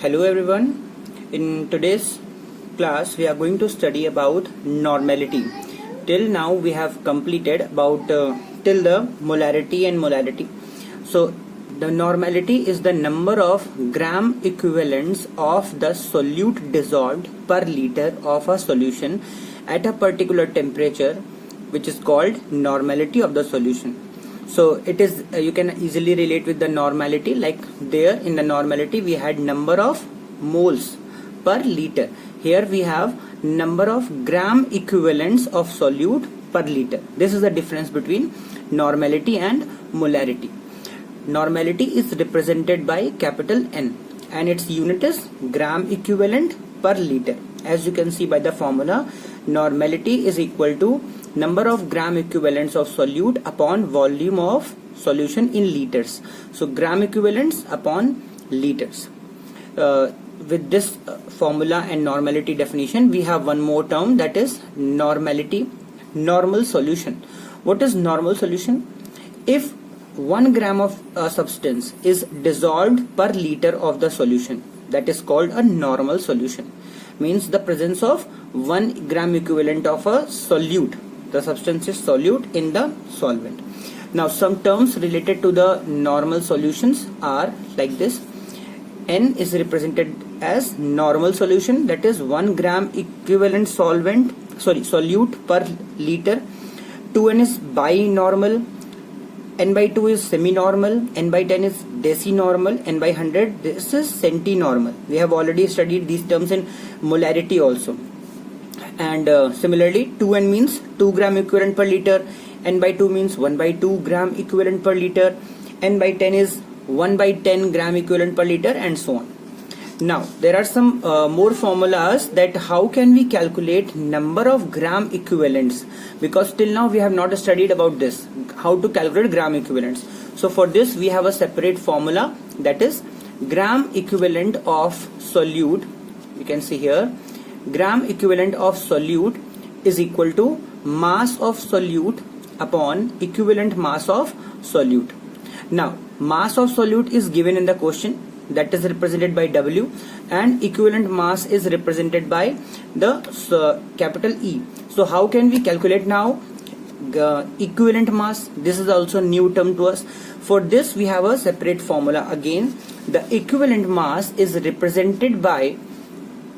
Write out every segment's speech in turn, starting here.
Hello everyone. In today's class we are going to study about normality. Till now we have completed about till the molarity and molality. So the normality is the number of gram equivalents of the solute dissolved per liter of a solution at a particular temperature, which is called normality of the solution. So it is you can easily relate with the normality, like there in the normality we had number of moles per liter. Here we have number of gram equivalents of solute per liter. This is the difference between normality and molarity. Normality is represented by capital N and its unit is gram equivalent per liter. As you can see by the formula, normality is equal to number of gram equivalents of solute upon volume of solution in liters. So gram equivalents upon liters. With this formula and normality definition, we have one more term, that is normality, normal solution. What is normal solution? If 1 gram of a substance is dissolved per liter of the solution, that is called a normal solution. Means the presence of 1 gram equivalent of a solute. The substance is solute in the solvent. Now some terms related to the normal solutions are like this. N is represented as normal solution, that is 1 gram equivalent solute per liter. 2N is binormal, N by 2 is semi-normal, N by 10 is decinormal, N by 100 this is centinormal. We have already studied these terms in molarity also. And similarly 2N means 2 gram equivalent per liter, N by 2 means 1 by 2 gram equivalent per liter, N by 10 is 1 by 10 gram equivalent per liter, and so on. Now there are some more formulas that how can we calculate number of gram equivalents, because till now we have not studied about this, how to calculate gram equivalents. So for this we have a separate formula, that is gram equivalent of solute. You can see here, gram equivalent of solute is equal to mass of solute upon equivalent mass of solute. Now mass of solute is given in the question, that is represented by W, and equivalent mass is represented by the capital E. So how can we calculate now equivalent mass? This is also new term to us. For this we have a separate formula again. The equivalent mass is represented by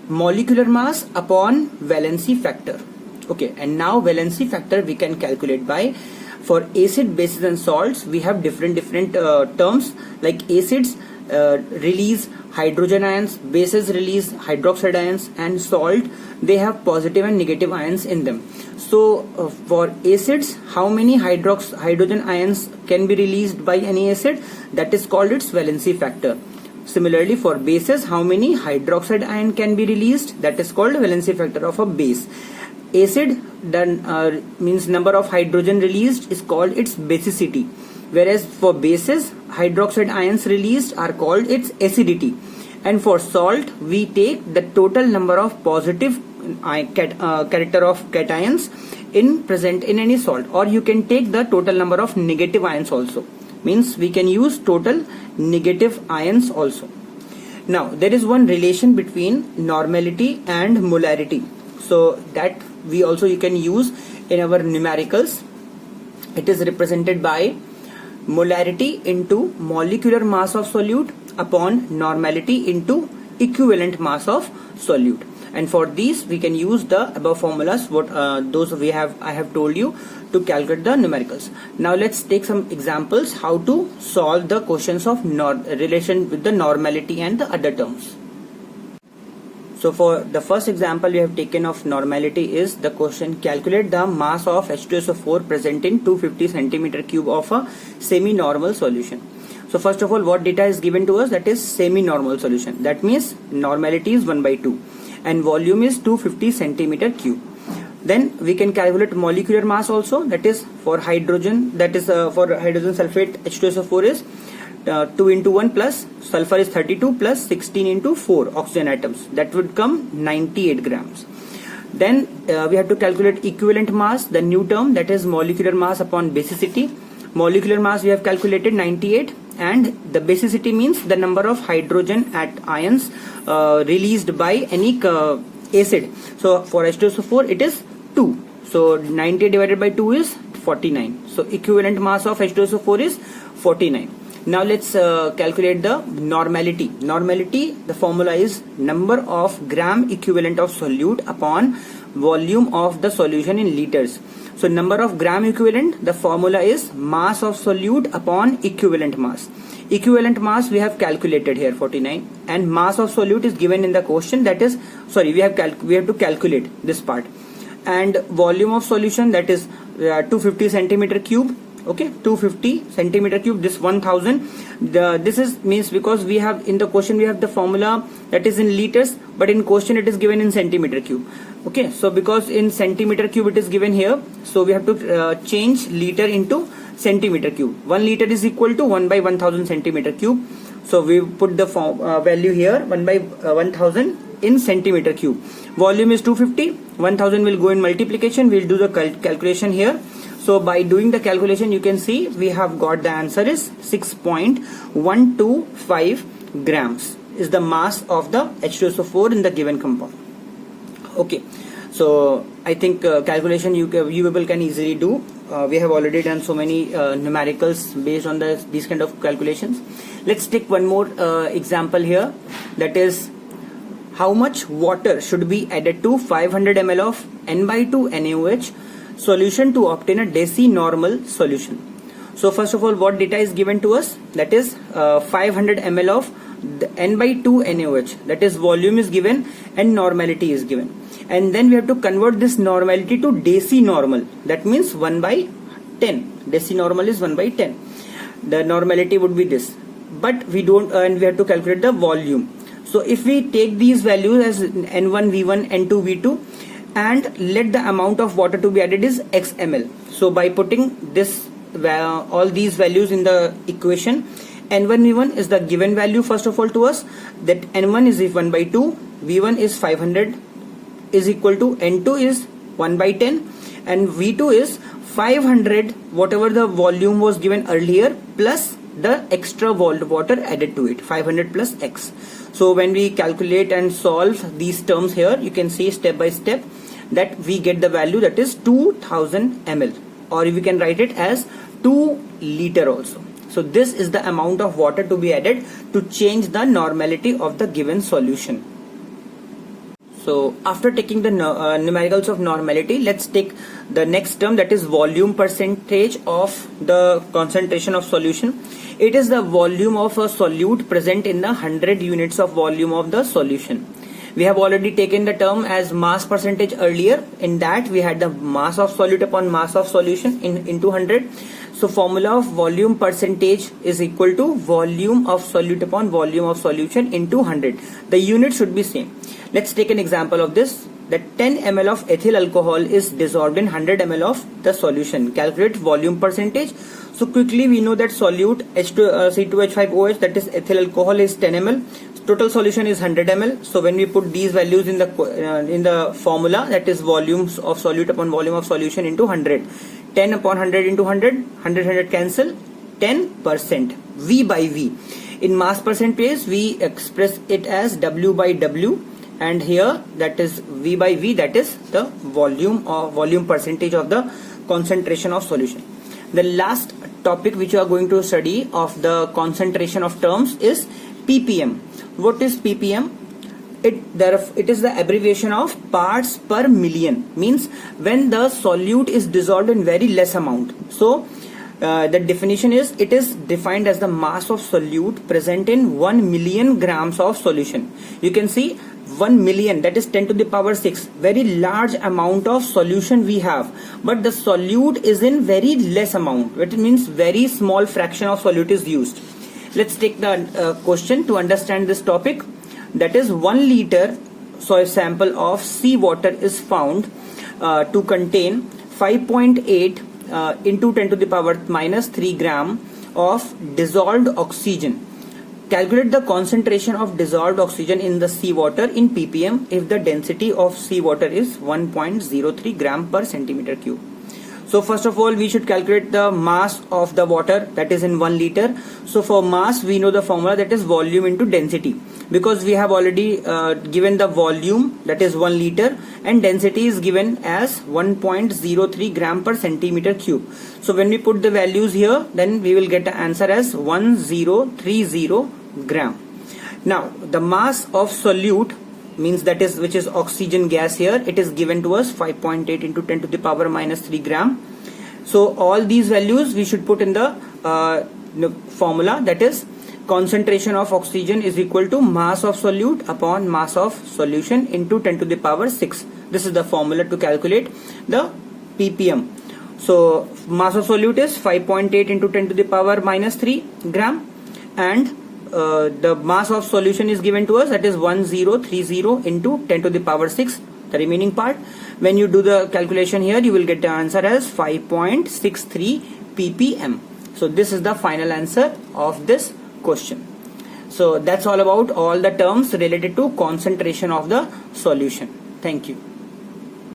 molecular mass upon valency factor. Okay, and now valency factor we can calculate by, for acid, bases and salts we have different terms, like acids release hydrogen ions, bases release hydroxide ions, and salt they have positive and negative ions in them. So for acids, how many hydrogen ions can be released by any acid? That is called its valency factor. Similarly for bases, how many hydroxide ion can be released? That is called valency factor of a base. Acid then means number of hydrogen released is called its basicity, whereas for bases hydroxide ions released are called its acidity. And for salt we take the total number of positive character of cations present in any salt, or you can take the total number of negative ions also. Means we can use total negative ions also. Now there is one relation between normality and molarity, so that we also you can use in our numericals. It is represented by molarity into molecular mass of solute upon normality into equivalent mass of solute. And for these we can use the above formulas, what those I have told you, to calculate the numericals. Now let's take some examples how to solve the questions of relation with the normality and the other terms. So for the first example we have taken of normality is the question, calculate the mass of H2SO4 present in 250 centimeter cube of a semi-normal solution. So first of all, what data is given to us? That is semi-normal solution. That means normality is 1 by 2 and volume is 250 centimeter cube. Then we can calculate molecular mass also, that is for hydrogen, that is for hydrogen sulfate H2SO4 is 2 into 1 plus sulfur is 32 plus 16 into 4 oxygen atoms, that would come 98 grams. Then we have to calculate equivalent mass, the new term, that is molecular mass upon basicity. Molecular mass we have calculated 98 and the basicity means the number of hydrogen ions released by any acid. So for H2SO4 it is 2. So 90 divided by 2 is 49. So equivalent mass of H2SO4 is 49. Now let's calculate the normality. Normality, the formula is number of gram equivalent of solute upon volume of the solution in liters. So number of gram equivalent, the formula is mass of solute upon equivalent mass. Equivalent mass we have calculated here 49, and mass of solute is given in the question, that is, sorry, we have to calculate this part. And volume of solution, that is 250 centimeter cube. Okay, 250 centimeter cube, this 1000. This is means because we have in the question we have the formula that is in liters, but in question it is given in centimeter cube. Okay, so because in centimeter cube it is given here, so we have to change liter into centimeter cube. 1 liter is equal to 1 by 1000 centimeter cube. So we put the value here 1 by 1000 in centimeter cube. Volume is 250. 1000 will go in multiplication. We'll do the calculation here. So by doing the calculation, you can see we have got the answer is 6.125 grams is the mass of the H2SO4 in the given compound. Okay, so I think calculation you people can easily do. We have already done so many numericals based on these kind of calculations. Let's take one more example here, that is how much water should be added to 500 ml of N/2 NaOH solution to obtain a decinormal solution. So first of all, what data is given to us? That is 500 ml of the N/2 NaOH, that is volume is given and normality is given, and then we have to convert this normality to decinormal, that means 1 by 10. Decinormal is 1 by 10. The normality would be this, but we don't, and we have to calculate the volume. So if we take these values as N1 V1, N2 V2, and let the amount of water to be added is x ml. So by putting this all these values in the equation, N1 V1 is the given value first of all to us, that N1 is 1 by 2, V1 is 500 is equal to N2 is 1 by 10, and V2 is 500 whatever the volume was given earlier plus the extra water added to it, 500 plus x. So when we calculate and solve these terms here, you can see step by step that we get the value, that is 2000 ml, or we can write it as 2 liter also. So this is the amount of water to be added to change the normality of the given solution. So after taking the numericals of normality, let's take the next term, that is volume percentage of the concentration of solution. It is the volume of a solute present in the 100 units of volume of the solution. We have already taken the term as mass percentage earlier. In that we had the mass of solute upon mass of solution into 100. So formula of volume percentage is equal to volume of solute upon volume of solution into 100. The unit should be same. Let's take an example of this, that 10 ml of ethyl alcohol is dissolved in 100 ml of the solution. Calculate volume percentage. So quickly we know that solute C2H5OH, that is ethyl alcohol, is 10 ml. Total solution is 100 ml. So when we put these values in the formula, that is volumes of solute upon volume of solution into 100. 10 upon 100 into 100, 100 cancel, 10%, V by V. In mass percentage we express it as W by W, and here that is V by V, that is the volume percentage of the concentration of solution. The last topic which you are going to study of the concentration of terms is ppm. What is ppm? It is the abbreviation of parts per million, means when the solute is dissolved in very less amount. So the definition is, it is defined as the mass of solute present in 1 million grams of solution. You can see 1 million, that is 10 to the power 6, very large amount of solution we have, but the solute is in very less amount, which means very small fraction of solute is used. Let's take the question to understand this topic. That is 1 liter soil sample of sea water is found to contain 5.8 into 10 to the power minus 3 gram of dissolved oxygen. Calculate the concentration of dissolved oxygen in the seawater in ppm if the density of seawater is 1.03 gram per centimeter cube. So first of all, we should calculate the mass of the water, that is in 1 liter. So for mass, we know the formula, that is volume into density, because we have already given the volume, that is 1 liter, and density is given as 1.03 gram per centimeter cube. So when we put the values here, then we will get the answer as 1030 gram. Now the mass of solute, means that is which is oxygen gas here, it is given to us 5.8 into 10 to the power minus 3 gram. So all these values we should put in the formula, that is concentration of oxygen is equal to mass of solute upon mass of solution into 10 to the power 6. This is the formula to calculate the ppm. So mass of solute is 5.8 into 10 to the power minus 3 gram, and the mass of solution is given to us, that is 1030 into 10 to the power 6, the remaining part. When you do the calculation here, you will get the answer as 5.63 ppm. So this is the final answer of this question. So that's all about all the terms related to concentration of the solution. Thank you.